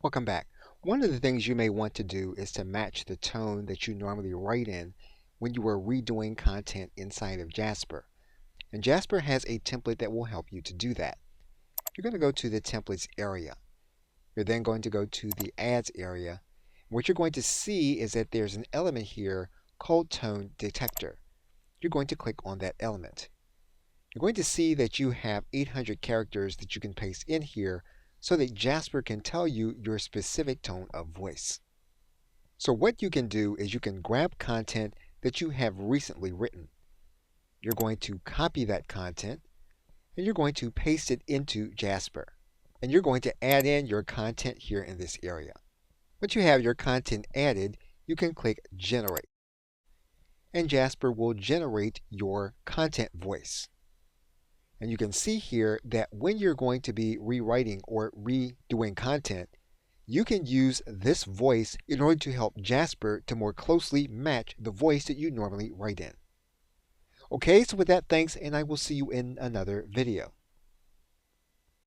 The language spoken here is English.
Welcome back. One of the things you may want to do is to match the tone that you normally write in when you are redoing content inside of Jasper. And Jasper has a template that will help you to do that. You're going to go to the templates area. You're then going to go to the ads area. What you're going to see is that there's an element here called tone detector. You're going to click on that element. You're going to see that you have 800 characters that you can paste in here so that Jasper can tell you your specific tone of voice. So what you can do is you can grab content that you have recently written. You're going to copy that content and you're going to paste it into Jasper. And you're going to add in your content here in this area. Once you have your content added, you can click Generate. And Jasper will generate your content voice. And you can see here that when you're going to be rewriting or redoing content, you can use this voice in order to help Jasper to more closely match the voice that you normally write in. Okay, so with that, thanks, and I will see you in another video.